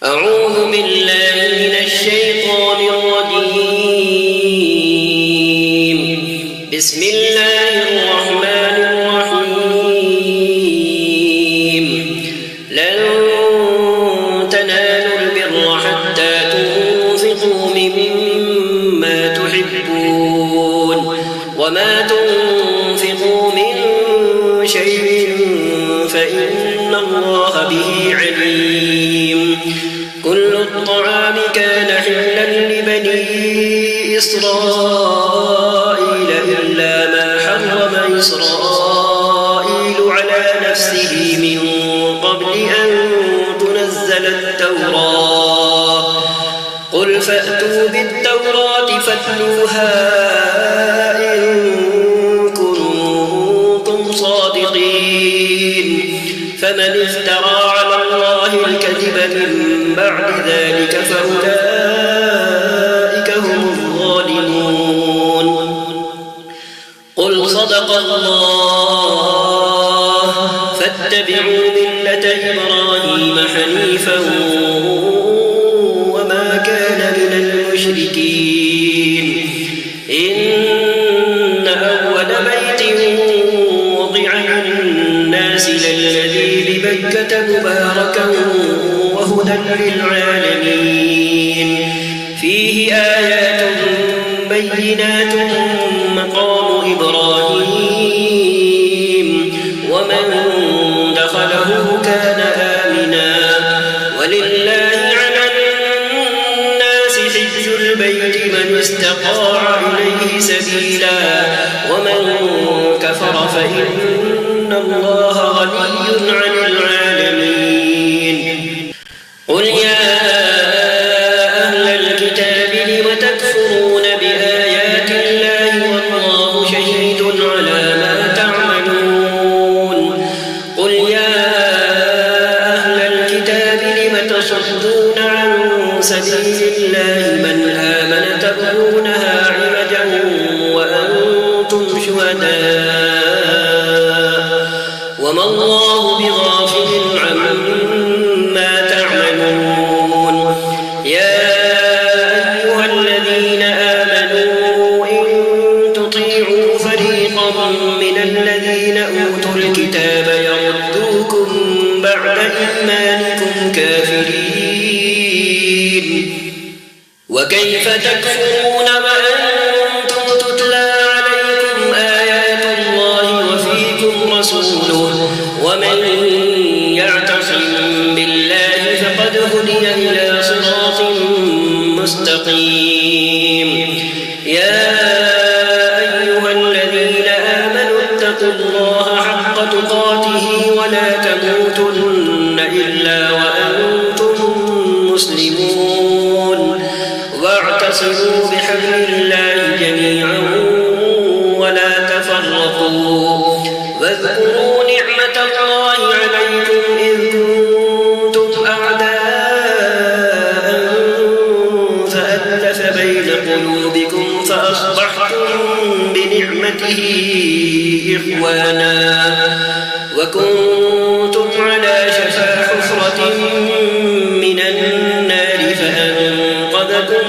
أعوذ بالله من الشيطان الرجيم. بسم الله الرحمن الرحيم. لن تنالوا البر حتى تنفقوا مما تحبون وما تنفقوا من شيء فإن الله به عليم. كل الطعام كان حلا لبني إسرائيل إلا ما حرم إسرائيل على نفسه من قبل أن تنزل التوراة. قل فأتوا بالتوراة فاتلوها إن كنتم صادقين. فمن افترى على الله الكذب من بعد ذلك فأولئك هم الظالمون. قل صدق الله فاتبعوا ملة إبراهيم حنيفا وما كان من المشركين. إن أول بيت وضع للناس للذي ببكة مباركا وهدى للعالمين. فيه آيات بينات مقام إبراهيم ومن دخله كان آمنا. ولله على الناس حج البيت من استطاع إليه سبيلا ومن كفر فإن الله غني عن العالمين. قل يا أهل الكتاب لم تكفرون بآيات الله والله شهيد على ما تعملون. قل يا أهل الكتاب لم تصدون عن سبيل الله من آمن تبغونها عوجا وأنتم شهداء وما الله بغافل عما تعملون. يا أيها الذين آمنوا إن تطيعوا فريقا من الذين أوتوا الكتاب يردوكم بعد إيمانكم كافرين. وكيف تكفرون وأنتم تتلى عليكم آيات الله وفيكم رسوله ومن يعتصم بالله فقد هدي إلى صراط مستقيم. يا أيها الذين آمنوا اتقوا الله حق تقاته ولا تموتن إلا وأنتم مسلمون. واعتصموا بحبل الله جميعا ولا تفرقوا. واذكروا نعمة الله عليكم إذ كنتم أعداء فألف بين قلوبكم فأصبحتم بنعمته إخوانا وكنتم على شفا حفرة من النار فأنقذكم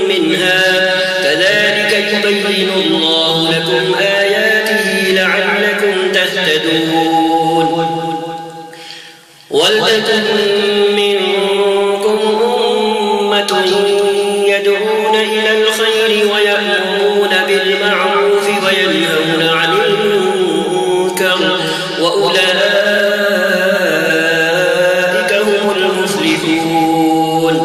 منها. كذلك يبين الله لكم آياته لعلكم تهتدون. ولتكن منكم أمة يدعون إلى الخير ويأمرون بالمعروف وينهون عن المنكر وأولئك هم المفلحون.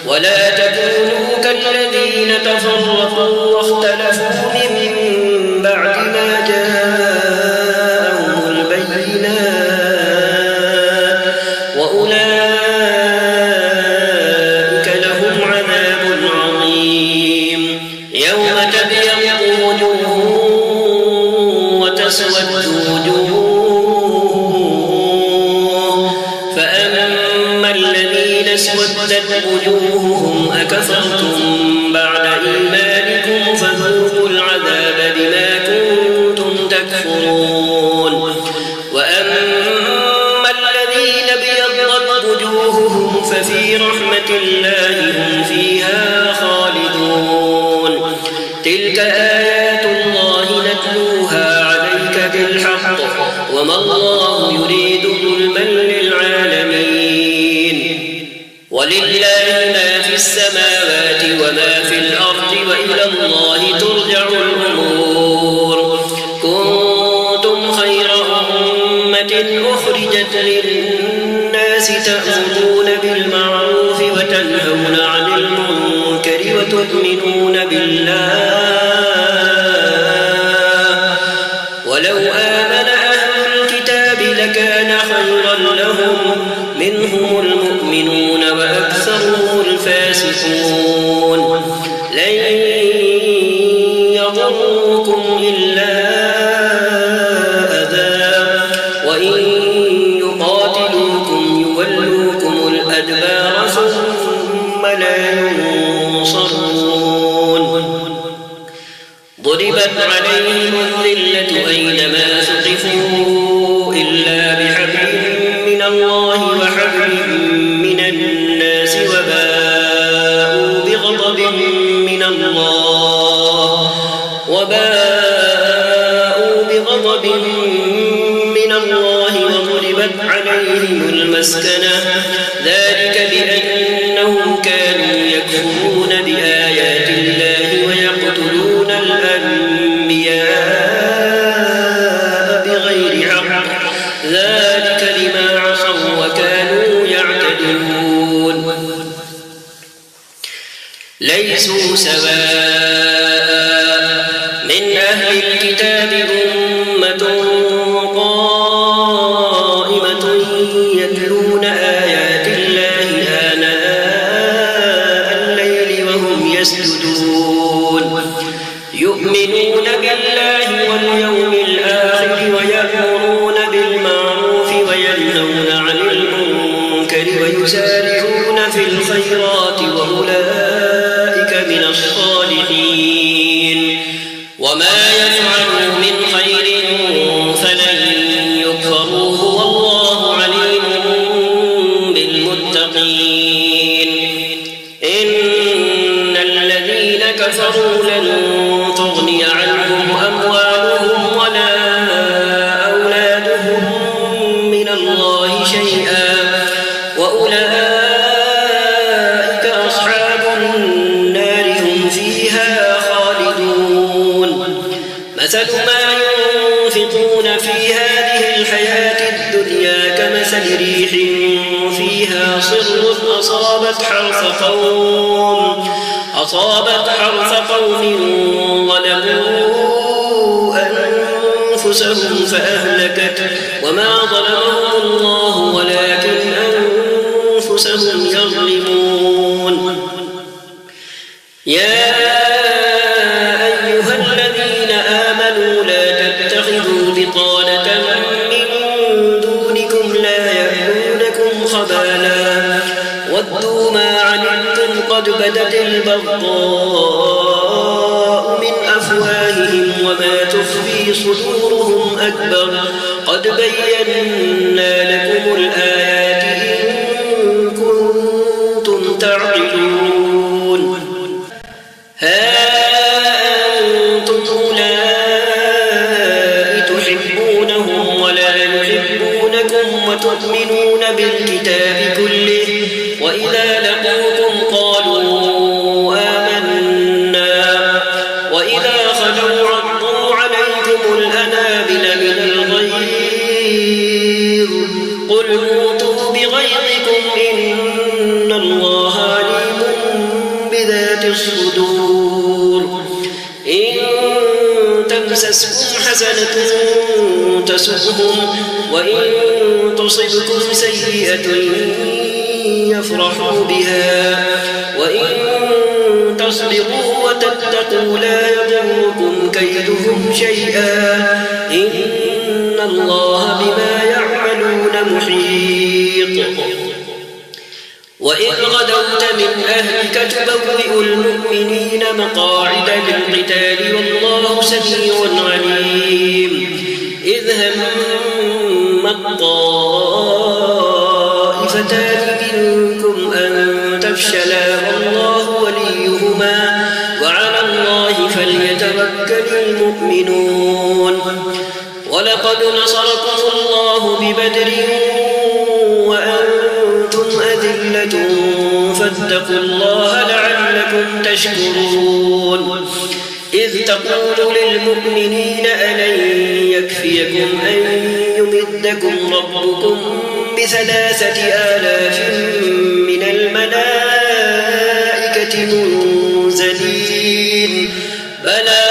ولا تكونوا كالذين تفرقوا واختلفوا من بعد ما جاءهم البينات وأولئك لهم عذاب عظيم. يوم تبيض وجوه وتسود وجوه. فأما الذين اسودت وجوههم أكفرتم بعد إيمانكم فذوقوا العذاب بما كنتم تكفرون. وأما الذين ابيضت وجوههم ففي رحمة الله هم فيها خالدون. تلك آيات الله نتلوها عليك بالحق وما الله يريد ظلما للعالمين. ولله ما في السماوات وما في الأرض وإلى الله ترجع الأمور. كنتم خير أمة أخرجت للناس تأمرون بالمعروف وتنهون عن المنكر وتؤمنون بالله. ولو آمن أهل الكتاب لكان خيرا لهم منهم المؤمنون وأكثرهم الفاسقون. لن يضروكم إلا أذى وإن يقاتلوكم يولوكم الأدبار ثم لا ينصرون. ضربت عليهم الذلة أينما ثقفوا إلا بحبل من الله وحبل من الناس وباءوا بغضب من الله وضربت عليهم المسكنة. ذلك بأنهم كانوا يكفرون بآيات الله ويقتلون الأنبياء بغير حق. ذلك لما عصوا وكانوا يعتدون. ليسوا سواء من أهل الكتاب أمة قائمة يتلون آيات الله آناء الليل وهم يسجدون يؤمنون بالله واليوم الآخر ويأمرون بالمعروف وينهون عن المنكر ويسارعون في الخيرات وأولئك من الصالحين. وما يفعلوا من خير فلن يكفروه والله عليم بالمتقين. إن الذين كفروا لن تغني عنهم أموالهم ولا أولادهم من الله شيئا وأولئك أصحاب النار هم فيها خالدون. مثل ما ينفقون في هذه الحياة الدنيا كمثل ريح فيها صر أصابت حرث قوم ظلموا أنفسهم فأهلكت وما ظلمهم الله ولكن أنفسهم يظلمون. يا أيها الذين آمنوا لا تتخذوا بطانة من دونكم لا يألونكم خبالا ودوا ما عنتم قد بدت البغضاء من أفواههم وما تخفي صدورهم أكبر قد بينا لكم الآيات إن كنتم تعقلون. ها أنتم أولئك تحبونهم ولا يحبونكم وتؤمنون بالكتاب كله وإذا لقوكم قالوا آمنا وإذا خلوا عضوا عليكم الأنابل من الغيظ قل موتوا بغيظكم إن الله عليم بذات الصدور. إن تمسسكم حسنة تسؤهم وإن تصبكم سيئة يفرحوا بها وإن تصبروا وتتقوا لا يضركم كيدهم شيئا إن الله بما يعملون محيط. وإذ غدوت من أهلك تبوئ المؤمنين مقاعد للقتال والله سميع عليم. إذ هم الطائفتان منكم أن تفشلا والله وليهما وعلى الله فليتوكل المؤمنون. ولقد نصركم الله ببدر وأنتم أذلة فاتقوا الله لعلكم تشكرون. إذ تقول للمؤمنين ألن يكفيكم أن يمدكم ربكم ب3,000 من الملائكة منزلين بلى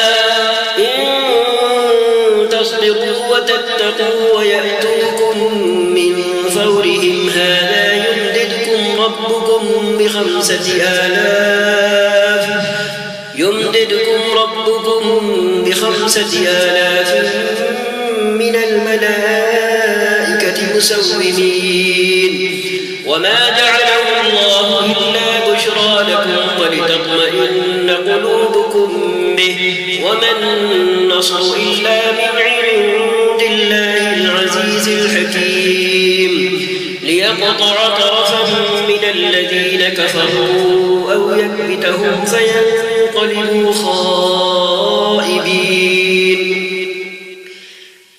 إن تصبروا وتتقوا ويأتوكم من فورهم هذا يمددكم ربكم ب5,000 من الملائكة مسومين. وما جعله الله إلا بشرى لكم ولتطمئن قلوبكم به وما النصر إلا من عند الله العزيز الحكيم ليقطع طرفا من الذين كفروا أو يكبتهم فينقلبوا خائبين.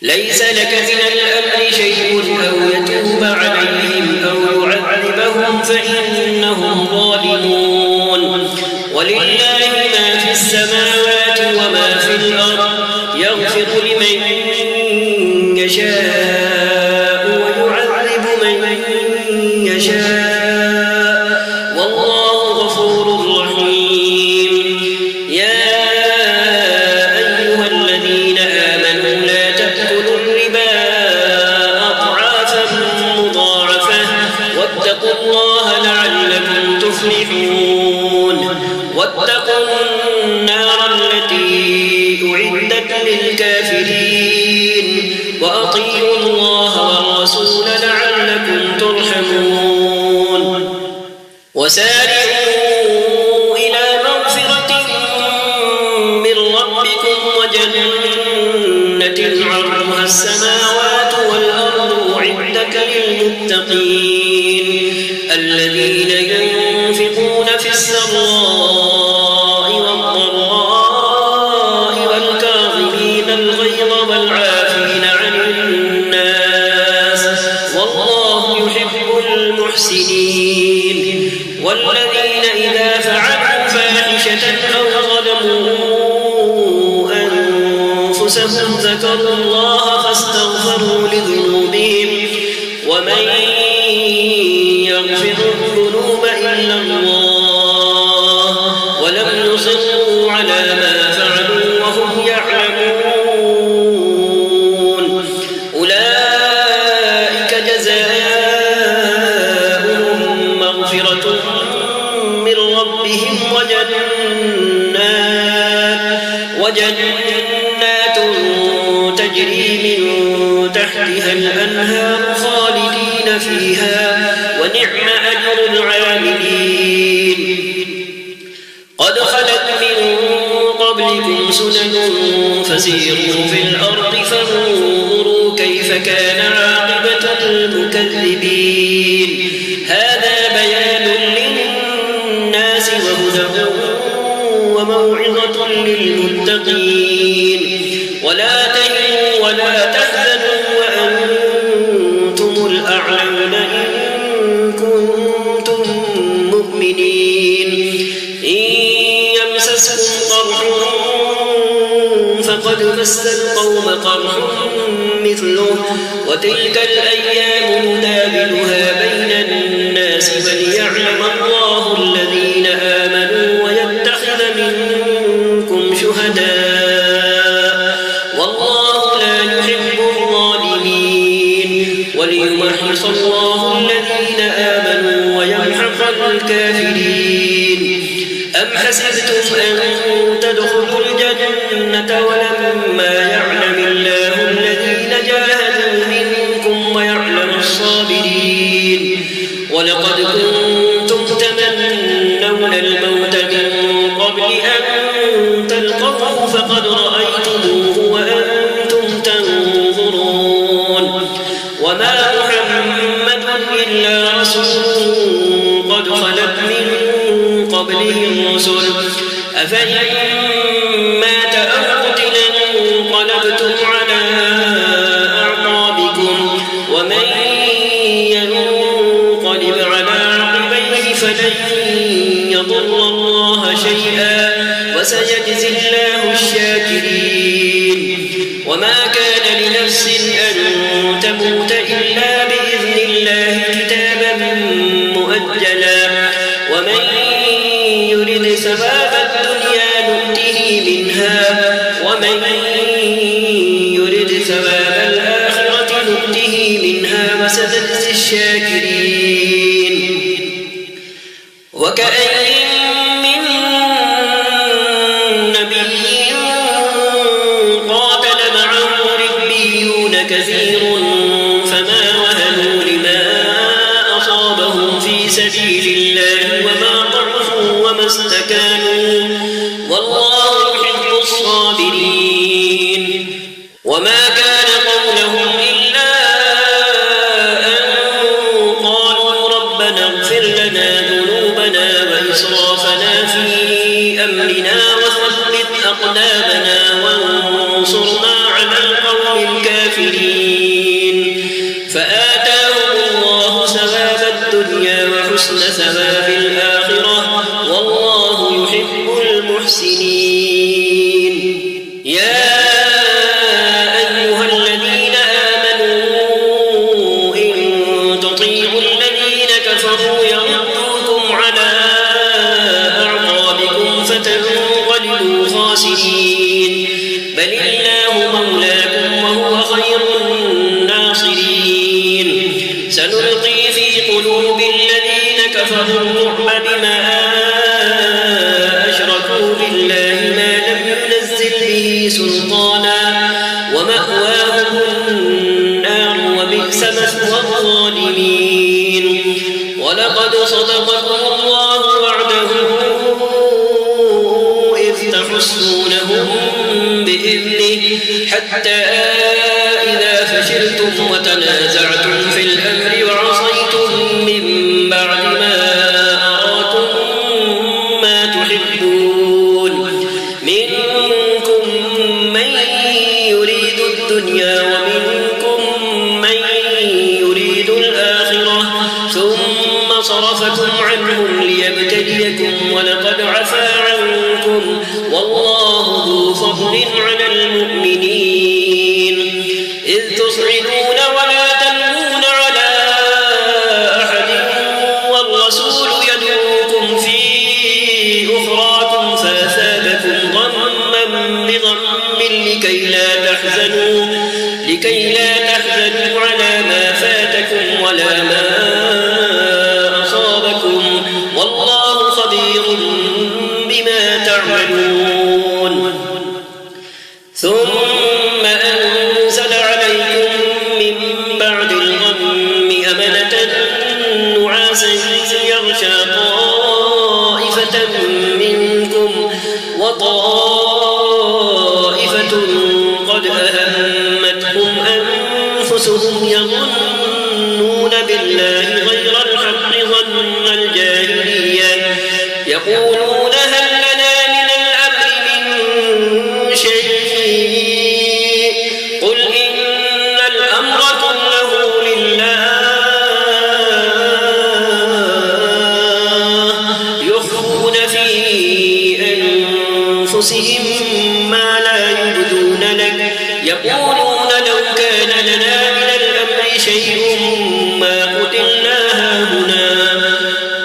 ليس لك من الأمر شيء أو يتوب عليهم أو يعذبهم فإنهم ظالمون. ولله ما في السماوات وما في الأرض يغفر لمن يشاء ويعذب من يشاء والله غفور رحيم. يا أيها الذين آمنوا لا تأكلوا الربا أضعافا مضاعفة واتقوا الله لعلكم تفلحون. واتقوا النار التي أعدت للكافرين وأطيعوا الله والرسول لعلكم ترحمون. وسارعوا إلى مغفرة من ربكم وجنة عرضها السماوات والأرض أعدت للمتقين الذين ينفقون في السراء والضراء والكاظمين الغيظ والعافين عن الناس والله يحب المحسنين. والذين إذا فعلوا فاحشة أو ظلموا أنفسهم ذكروا الله فاستغفروا لذنوبهم ومن يغفر الذنوب إلا الله ولم يصروا على ما فعلوا وهم يعلمون. أولئك جزاؤهم مغفرة من ربهم وجنات تجري من تحتها الأنهار خالدين فيها ونعم أجر العاملين. قد خلت من قبلكم سنن فسيروا في الأرض فانظروا كيف كان عاقبة المكذبين. هذا بيان للناس وهدى وموعظة للمتقين. ولا تهنوا ولا تحزنوا وأنتم الأعلون إن كنتم مؤمنين. إن يمسسكم قرح فقد مس القوم قرح مثله وتلك الأيام نداولها بين الناس وليعلم الله الذين آمنوا ويتخذ منكم شهداء والله لا يحب الظالمين. وليمحص الله الذين آمنوا ويمحق الكافرين. أم حسبتم أن تدخلوا الجنة ولما يعلم الله الذين جاهدوا منكم ويعلم الصابرين. ولقد كنتم تمنون الموت من قبل أن تلقوه فقد رأيتموه وأنتم تنظرون. وما محمد إلا رسول قبله الرسل أفإن مات أو قتل انقلبتم على أعقابكم ومن ينقلب على عقبيه فلن يضر الله شيئا وسيجزي الله الشاكرين وما كان لنفس أن تموت إلا بإذن الله كتابا مؤجلا ومن يرد ثواب الدنيا نؤته منها ومن يرد ثواب الآخرة نؤته منها وسنجزي الشاكرين وكأين من نبي قاتل معه ربيون كثير فما وهنوا لما أصابهم في سبيل الله وما ضعفوا وما استكانوا والله يحب الصابرين وما كان قولهم إلا أن قالوا ربنا اغفر لنا ذنوبنا وإسرافنا في أمرنا وثبت أقدامنا وانصرنا على القوم الكافرين فآتاهم الله ثواب الدنيا وحسن ثواب الآخرة والله يحب المحسنين يا أيها الذين آمنوا إن تطيعوا الذين كفروا يردوكم على أعقابكم فتنقلبوا خاسرين بل الله مولاكم وهو خير الناصرين سنلقي في قلوب الذين كفروا الرعب بما أشركوا بالله ما لم ينزل به سلطانا ومأواهم النار وبئس مثوى الظالمين ولقد صدقكم الله وعده إذ تحسونهم بإذنه حتى إذا فشلتم وتنازعتم في الأمر وعصيتم من بعد ما أراكم ما تحبون منكم من يريد الدنيا ومنكم من يريد الآخرة ثم صرفكم عنهم ليبتليكم ولقد عفا عنكم والله ذو فضل على المؤمنين إذ تصعدون ولا تلوون على أحد والرسول يدعوكم في أخراكم فأثابكم غما بغم لكي لا تحزنوا على ما فاتكم ولا ما أصابكم والله خبير بما تعملون ثم أنزل عليكم من بعد الغم أمنة نعاسا يغشى طائفة منكم وطائفة قد أهمتهم أنفسهم يظنون بالله غير الحق ظن الجاهلية يقولون هل لنا من الأمر من شيء قل إن الأمر كله لله يخفون في أنفسهم ما لا يبدون لك يقولون لو كان لنا من الأمر شيء ما قتلنا هاهنا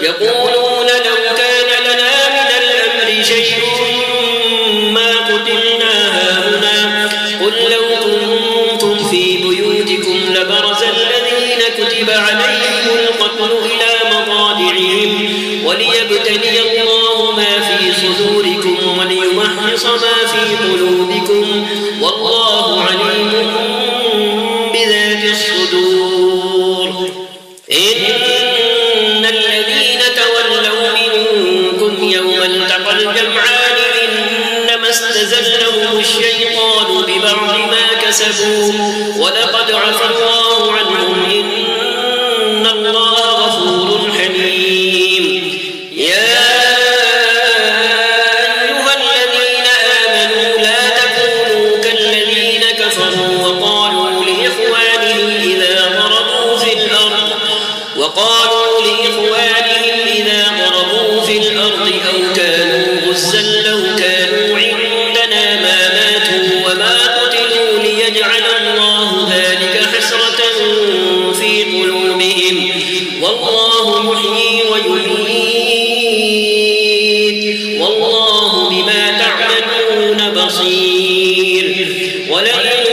يقولون لو كان لنا من الأمر شيء ما قتلنا هاهنا قل لو كنتم في بيوتكم لبرز الذين كتب عليهم القتل إلى مضاجعهم وليبتلي الله ما في صدوركم وليمحص ما في قلوبكم والله عليم بذات الصدور إن الذين تولوا منكم يوم التقى الجمعان إنما استزلهم الشيطان ببعض ما كسبوا ولقد عفى الله عنهم إن الله غفور حليم يا وقالوا لإخوانهم إذا ضربوا في الأرض أو كانوا غزا لو كانوا عندنا ما ماتوا وما قتلوا ليجعل الله ذلك حسرة في قلوبهم والله يحيي ويميت والله بما تعملون بصير. ولئن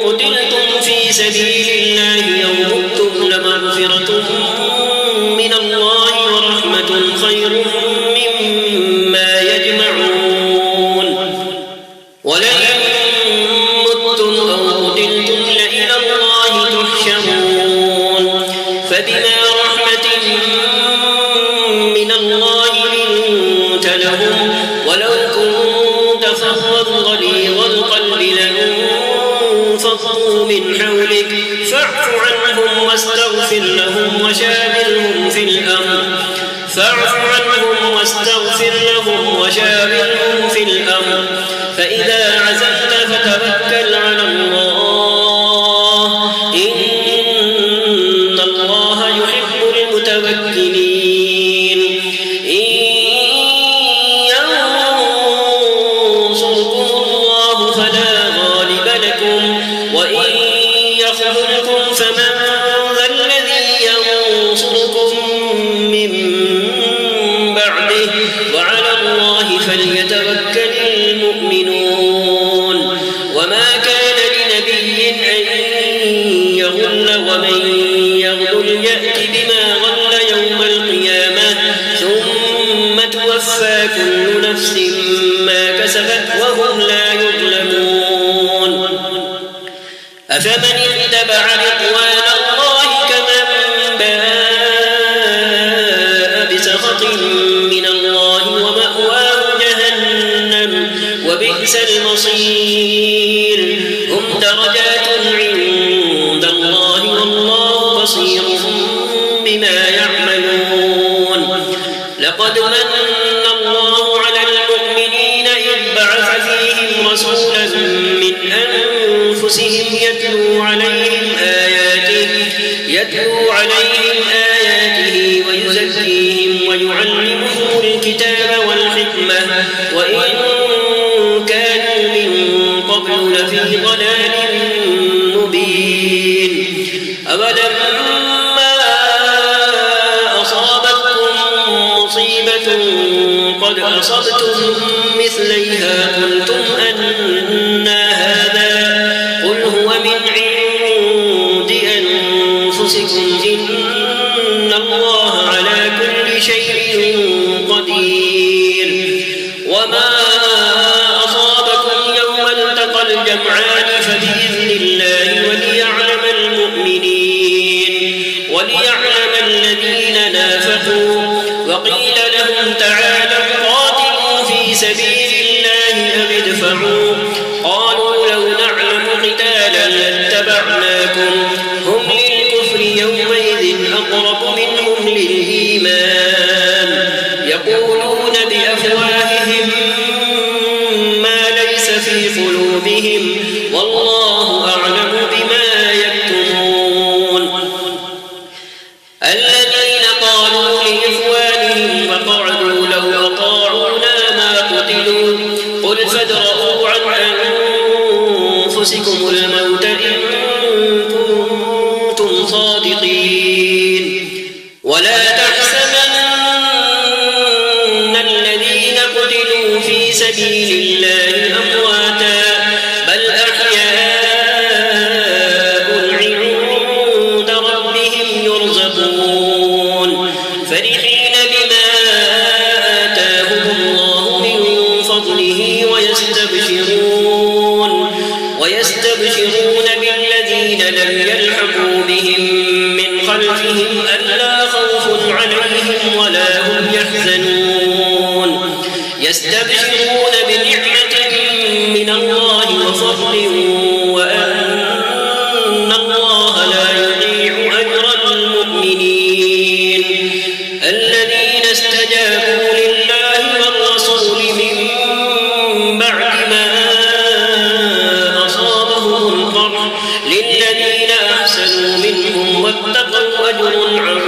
قتلتم في سبيل الله أو متم لمغفرة من الله ورحمة خير مما يجمعون. ولئن متم أو قتلتم لإلى الله تحشرون. فبما رحمة من الله لنت لهم ولو كنت فظا غليظ القلب لانفضوا من حولك فاعف عنهم واستغفر لهم وشاورهم في الأمر فإذا عزمت فتوكل على الله إن الله يحب المتوكلين. إن ينصركم الله فلا غالب لكم وإن يخذلكم فمن ذا الذي ينصركم من بعده وعلى الله فليتوكل المؤمنون. وما كان لنبي أن يغل ومن يغل يأت بما غل يوم القيامة ثم توفى كل نفس ما كسبت وهم لا يظلمون. أفمن اتبع رضوان الله كمن باء بسخط من الله ومأواه جهنم وبئس المصير. هم درجات عند الله والله بصير بما يعملون. لقد من الله على المؤمنين إذ بعث فيهم رسولا من أنفسهم يتلو عليهم آياته ويزكيهم ويعلمهم الكتاب والحكمة وإن كانوا من قبل لفي ضلال مبين. أولما أصابتكم مصيبة قد أصبتم مثليها قلتم أنى هذا قل هو من عند أنفسكم إن الله على كل شيء قدير. وما أصابكم يوم التقى الجمعان فبإذن الله وليعلم الذين نافقوا. وقيل لهم تعالوا قاتلوا في سبيل الله أو ادفعوا قالوا لو نعلم قتالا لاتبعناكم هم للكفر يومئذ أقرب منهم للإيمان يقولون بأفواههم ما ليس في قلوبهم والله أعلم بما يكتمون. الذين قالوا لإخوانهم وقعدوا لو أطاعونا ما قتلوا قل فادرءوا عن أنفسكم الموت إن كنتم صادقين. ولا تحسبن الذين قتلوا في سبيل الله أمواتا بل أحياء عند ربهم يرزقون فرحين بما آتاهم الله من فضله ويستبشرون بالذين لم يلحقوا بهم من خلفهم ألا خوف عليهم ولا هم يحزنون. يستبشرون بنعمة من الله وفضل وأن الله لا يضيع أجر المؤمنين. الذين استجابوا لله والرسول من بعد ما أصابهم القرح للذين أحسنوا منهم واتقوا أجر عظيم.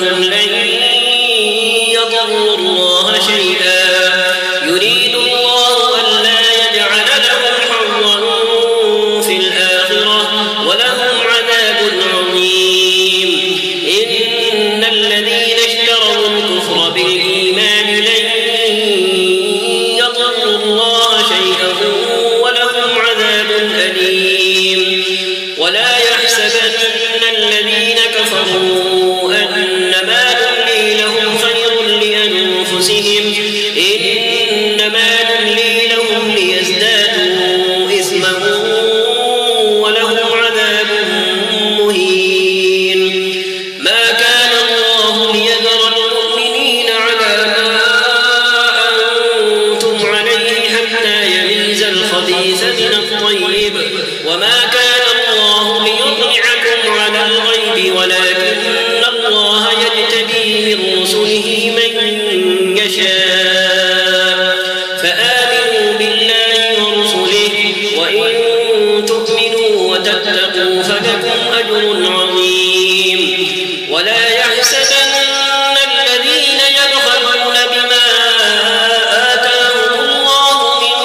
إنهم لن يضروا الله شيئا يريد الله ألا يجعل لهم حظا في الآخرة ولهم عذاب عظيم إن الذين اشتروا الكفر بالإيمان لن يضروا الله شيئا ولهم عذاب أليم ولا يحسبن الذين كفروا أنما نملي لهم خير لأنفسهم إنما نملي لهم ليزدادوا إثما ولهم عذاب مهين ما كان الله ليذر المؤمنين على ما أنتم عليه حتى يميز الخبيث من الطيب وما كان الله ليطلعكم على الغيب ولكن الله يجتبي من رسله من يشاء فآمنوا بالله ورسله وإن تؤمنوا وتتقوا فلكم أجر عظيم ولا يحسبن الذين يبخلون بما آتاهم الله من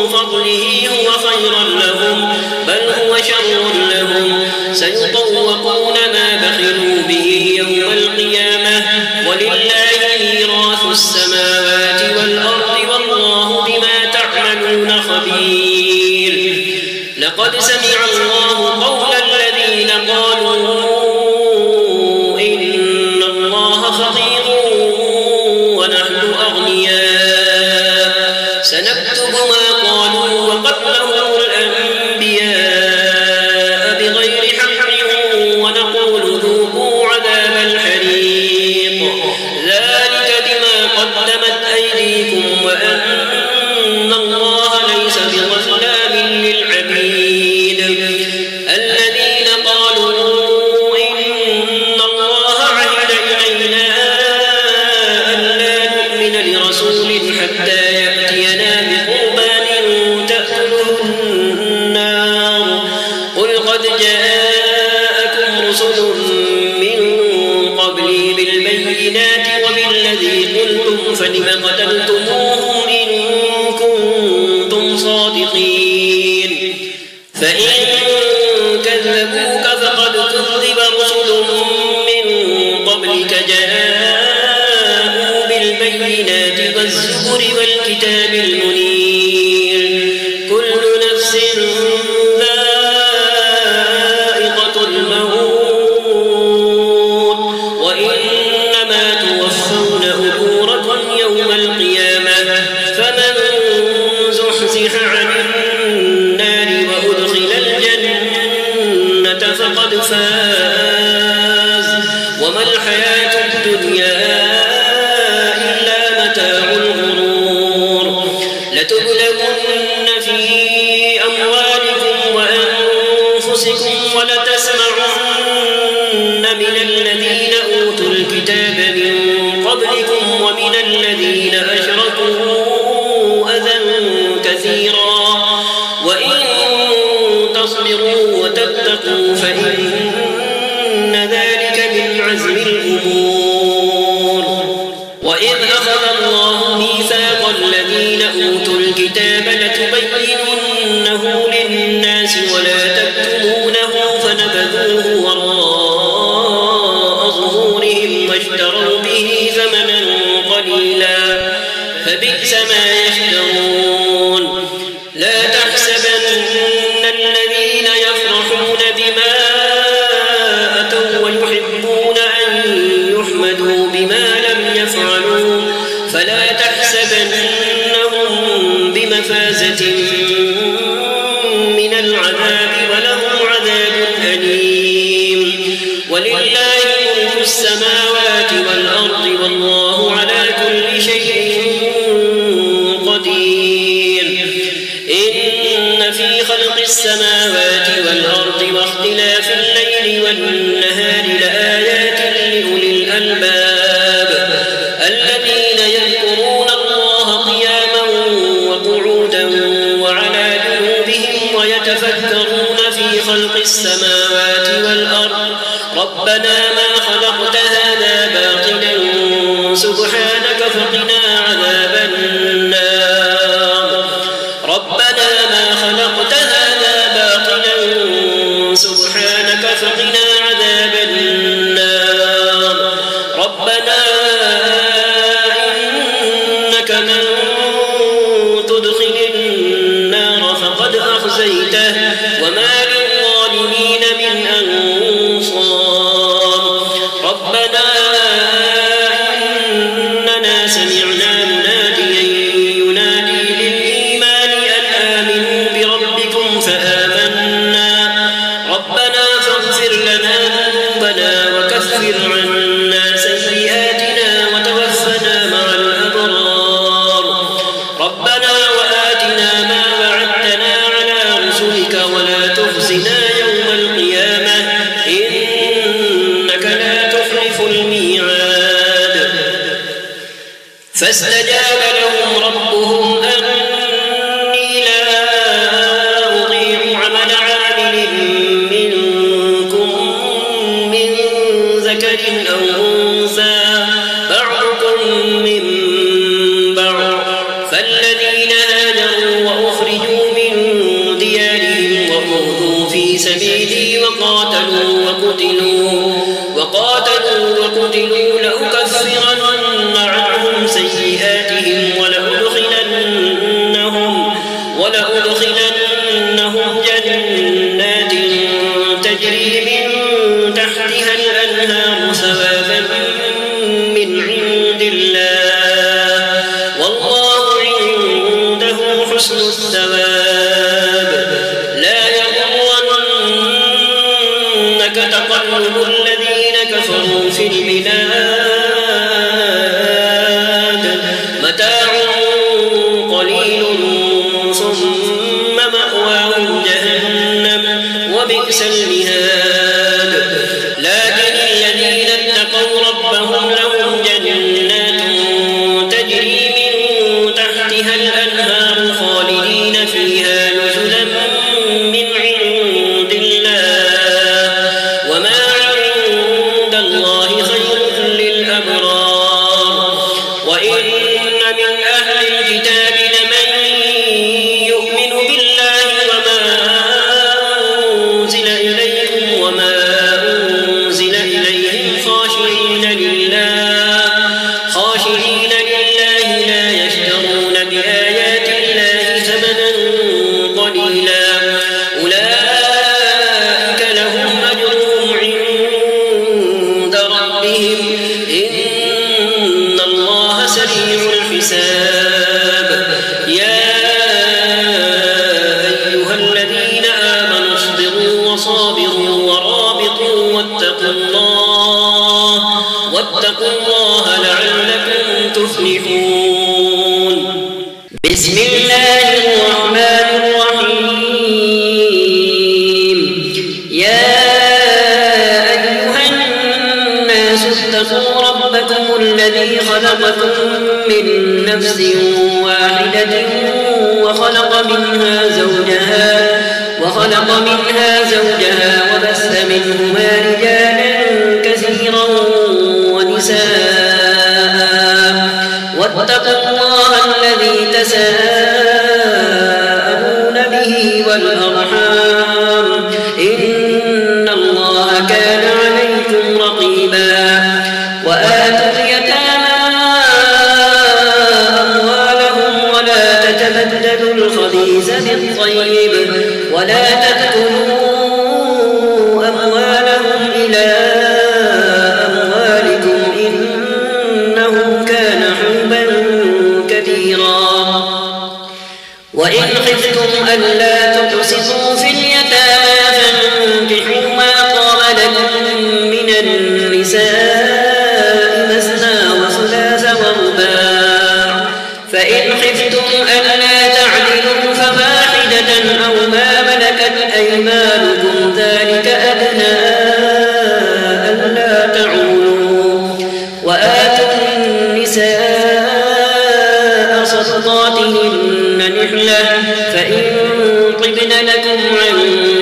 فضله هو خيرا لهم بل هو شر لهم سيطوقون ما بخلوا به يوم القيامة ولله ميراث السماوات والأرض والله بما تعملون خبير لقد سمع الله قول الذين قالوا إن الله فقير ونحن أغنياء سنكتب ما قالوا وقتلهم الأنبياء بغير حق ونقول ذوقوا عذاب الحريق ذلك بما قدمت أيديكم وأن الله ليس بظلام للعبيد الذين قالوا إن الله عهد إلينا ألا نؤمن لرسول حتى يأتينا بقربان تأكله النار قل قد جاءكم رسل من قبلي بالبينات وبالذي قلتم فلم قتلتموهم إن كنتم صادقين فإن كذبوك فقد كذب رسل من قبلك جاءوا بالبينات والزبر والكتاب المنير كل نفس ذائقة الموت وإنما توفون أجوركم يوم القيامة فمن زحزح عن النار وأدخل الجنة فقد فاز وما الحياة الدنيا إلا متاع الغرور لتبلغن في أموالكم وأنفسكم ولتسمعن من الذين أوتوا الكتاب من قبلكم ومن الذين أشركوا أذى كثيرا وإن تصبروا وتتقوا فإن ذلك من عزم الأمور وإذ أخذ الله ميثاق الذين أوتوا الكتاب لتبيننه للناس ولا تكتمونه فنبذوه وراء ظهورهم واشتروا به ثمنا قليلا فبئس ما يشترون لا تحسبن الذين يفرحون بما أتوا ويحبون أن يحمدوا بما لم يفعلوا فلا تحسبنهم بمفازة من العذاب ولهم عذاب أليم ولله ملك السماوات والأرض والله على كل شيء قدير إن في خلق السماوات والأرض واختلاف الليل والنهار لآيات لأولي الألباب الذين يذكرون الله قياما وقعودا وعلى جنوبهم ويتفكرون في خلق السماوات والأرض ربنا ما خلقت هذا فاستجاب لهم ربهم أني لا أضيع عمل عامل منكم من ذكر أو أنثى بعضكم من بعض فالذين هاجروا وأخرجوا من ديارهم وأوذوا في سبيلي وقاتلوا لأكفرن عنهم سيئاتهم ولأدخلنهم جنات تجري من تحتها الأنهار ثوابا من عند الله والله عنده حسن الثواب لا يغرنك تقلب الذين كفروا في البلاد متاع قليل ثم مأواهم جهنم وبئس المهاد لكن الذين اتقوا ربهم لهم جنات تجري من تحتها الأنهار خالدين فيها نزلا من عند الله وما عند الله خير للأبرار وإن من أهل الكتاب لمن يؤمن بالله وما أنزل إليكم وما أنزل إليهم خاشعين لله لا يشترون بآيات الله ثمنا قليلا أولئك لهم أجرهم عند ربهم إن الله سريع الحساب يا أيها الذين آمنوا اصبروا وصابروا ورابطوا واتقوا الله لعلكم تفلحون بسم الله الرحمن الرحيم يا أيها الناس اتقوا ربكم الذي خلقكم من نفس واحدة وخلق منها زوجها وبث منهما رجالا كثيرا ونساء واتقوا الله الذي تساءلون به والأرحام إن الله كان عليكم رقيبا وآتوا اليتامى أموالهم ولا تتبدلوا الخبيث بالطيب ولا تأكلوا أموالهم إلى أموالكم إنه كان حوبا كبيرا وإن خفتم ألا تقسطوا في اليتامى فانكحوا ما طاب لكم من النساء مثنى وثلاث ورباع فإن خفتم ألا تعدلوا فواحدة أو ما ملكت أيمانكم ذلك أدنى ألا تعولوا وآتوا النساء صدقاتهن نحلة فإن طبن لكم عن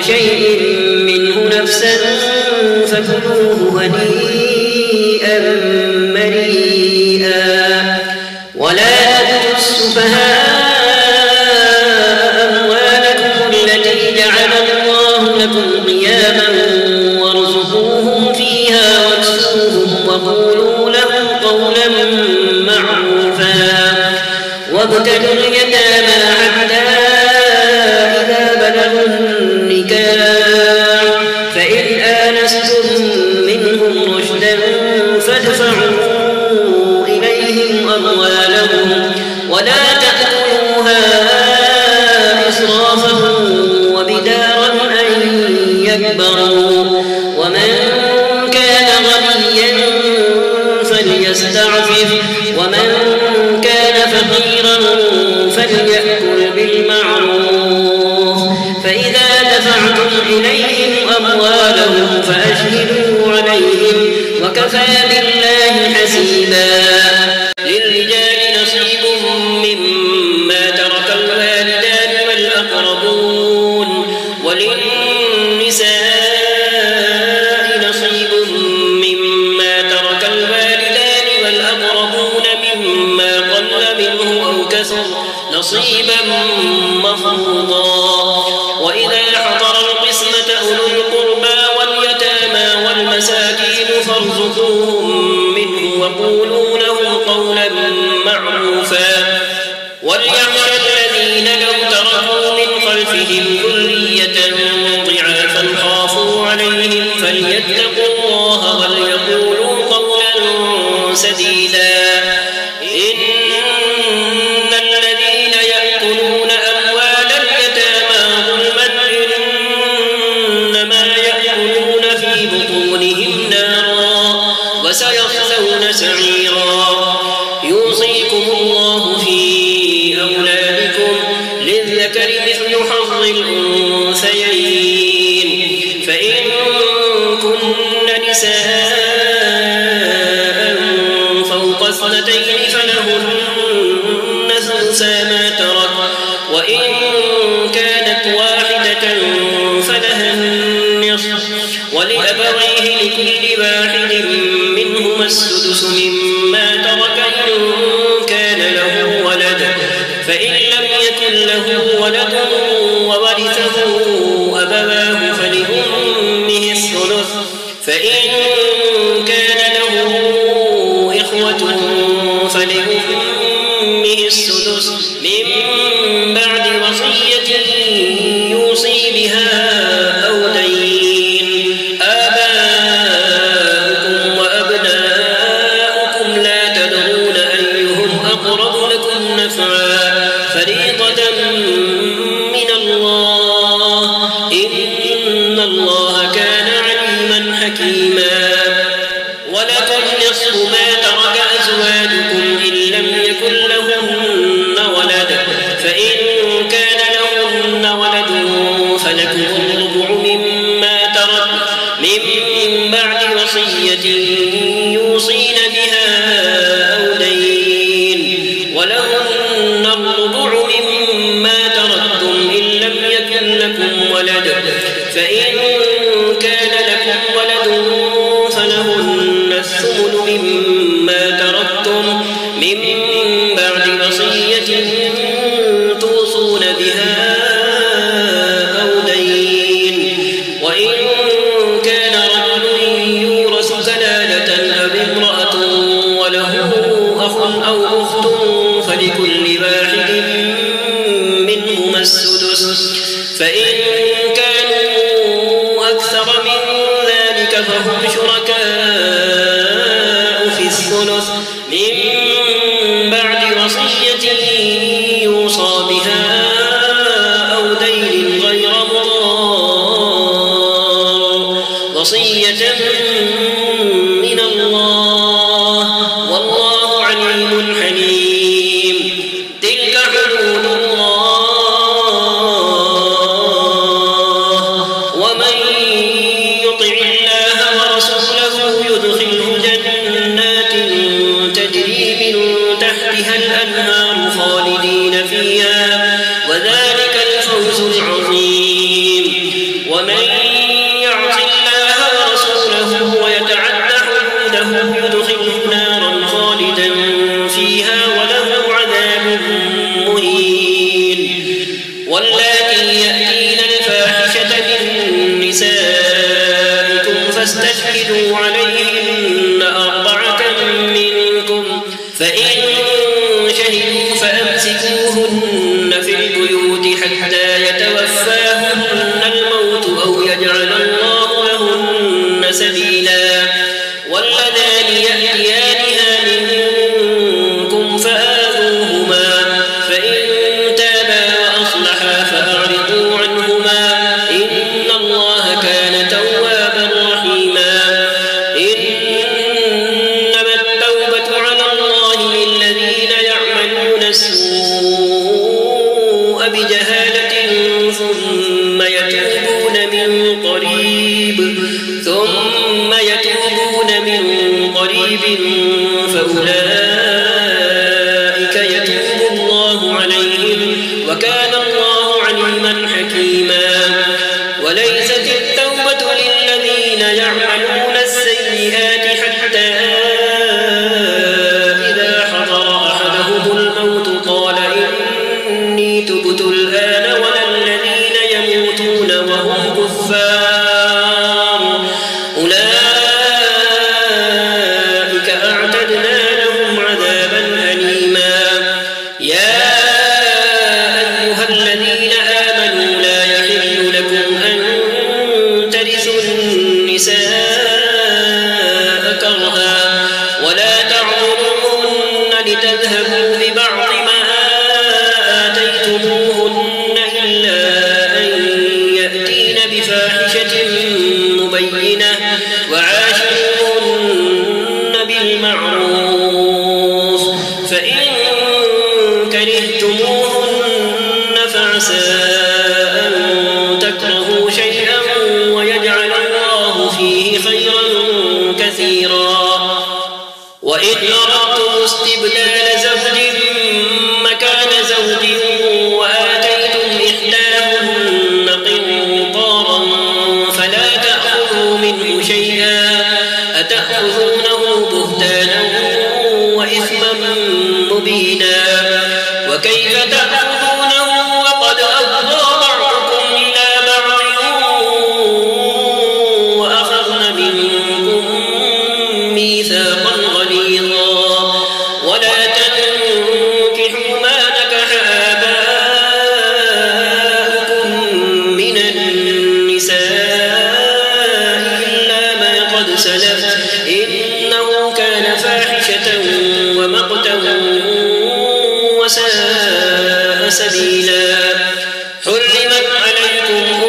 شيء منه نفسا فكلوه هنيئا مريئا ولا تؤتوا السفهاء أموالكم التي جعل الله لكم قياما وارزقوهم فيها واكسوهم وقولوا لهم قولا معروفا وابتلوا اليتامى حتى إذا بلغوا النكاح فإن آنستم منهم رشدا فادفعوا إليهم أموالهم ولا تأكلوها إسرافا وبدارا أن يكبروا ومن كان غنيا فليستعفف ومن كان فقيرا فليأكل بالمعروف فإذا دفعتم إليهم أموالهم فأشهدوا عليهم وكفى بالله حسيبا للرجال نصيبا مفروضا وإذا حضر القسمة أولو القربى واليتامى والمساكين فارزقوهم منه وقولوا لهم قولا معروفا وليخشى الذين لو تركوا من خلفهم ذرية ضعافا خافوا عليهم فليتقوا الله وليقولوا قولا سديدا إن الذين يأكلون أموال اليتامى ظلما إنما يأكلون في بطونهم نارا وسيصلون سعيرا يوصيكم الله في أولادكم للذكر مثل حظ الأنثيين فإن كن نساء فوق اثنتين فلهن ثلثا ما ترك وإن كانت واحدة فلها النصف ولأبويه لكل واحد منهما السدس مما ترك إن كان له ولد فإن لم يكن له ولد وورثه أبواه فلأمه الثلث فإن كان له إخوة فلأمه السدس من بعد وصية يوصي بها أو دين آباؤكم وأبناؤكم لا تدرون أيهم أقرب لكم نفعا فريضة من الله إن الله كان عليما حكيما ولكم نصف ما ترك أزواجكم إن لم يكن لهن ولد فإن كان لهن ولد فلكم الربع مما ترك من بعد وصية يوصين بها أو دين ولهن الربع مما تركتم إن لم يكن لكم ولد فإن كان لكم ولد فلهن الثمن مما تركتم من بعد وصية توصون بها أو دين وإن كان رجل يورث كلالة أو امرأة وله أخ أو أخت فلكل واحد منهما السدس فإن كانوا أكثر من ذلك فهم شركاء في الثلث من بعد وصية يوصى بها أو دين غير مضار وصية من الله والله عليم حليم تلك حدود الله ومن يطع الله ورسوله يدخله جنات تجري من تحتها الأنهار خالدين فيها وذلك الفوز العظيم ومن يعص الله ورسوله ويتعد حدوده يدخله نارا خالدا فيها وله عذاب مهين واللاتي يأتين الفاحشة من نسائكم فاستشهدوا عليهن أربعة منكم فإن شهدوا فأمسكوهن في البيوت حتى يتوفاهن الموت أو يجعل الله لهن سبيلا واللذان يأتيانها منكم فآذوهما فإن تابا وأصلحا فأعرضوا عنهما إن الله كان توابا رحيما إنما التوبة على الله للذين يعملون السوء بجهالة ثم يتوبون من قريب فأولئك يتوب الله عليهم وكان الله عليما حكيما وليست التوبة للذين يعملون السيئات حتى إذا حضر أحدهم الموت قال وعاشروهن بالمعروف فإن كرهتموهن فعسى أن تكرهوا شيئا ويجعل الله فيه خيرا كثيرا وإن أردتم استبدال زوج مكان زوج وآتيتم إحداهن قنطارا فلا تأخذوا منه شيئا أتأخذونه بهتانا وإثما مبينا وكيف تأخذونه وقد أفضى بعضكم إلى بعض وأخذن منكم ميثاقا غليظا ولا تنكحوا ما نكح آباؤكم من النساء إلا ما قد سلف إنه كان فاحشة ومقتا وساء سبيلا حرمت عليكم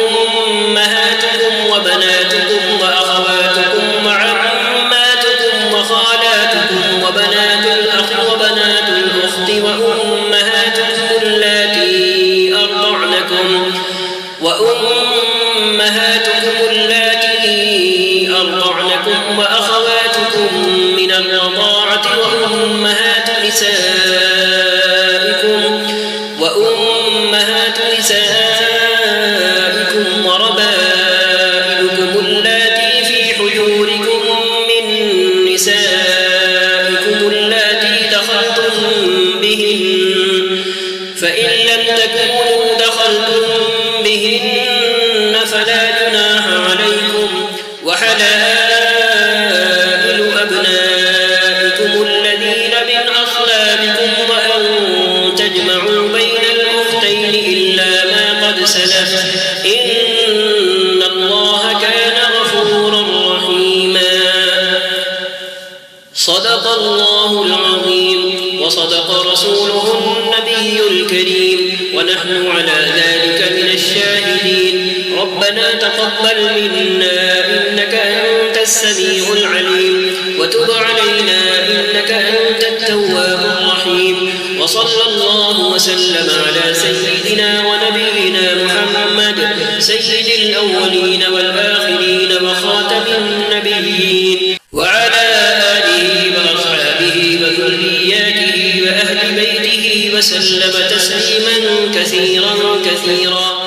أمهاتكم وبناتكم وأخواتكم وعماتكم وخالاتكم وبنات الأخ وبنات الأخت وأمهاتكم اللاتي أرضعنكم وأخواتكم من الرضاعة وأمهات نسائكم وربائبكم اللاتي في حجوركم من نسائكم اللاتي دخلتم بهن فإن لم تكونوا دخلتم بهن فلا جناح عليكم وحلائل أبنائكم الذين من أصلابكم وأن تجمعوا بين الأختين إلا ما قد سلف إن الله كان غفورا رحيما صدق الله العظيم وصدق رسوله النبي الكريم ونحن على ذلك من الشاهدين ربنا تقبل منا إنك أنت السميع العليم وتب علينا إنك أنت التواب الرحيم وصلى الله وسلم على سيدنا ونبينا محمد سيد الأولين والآخرين وخاتم النبيين وعلى آله وأصحابه وذرياته وأهل بيته وسلم تسليما كثيرا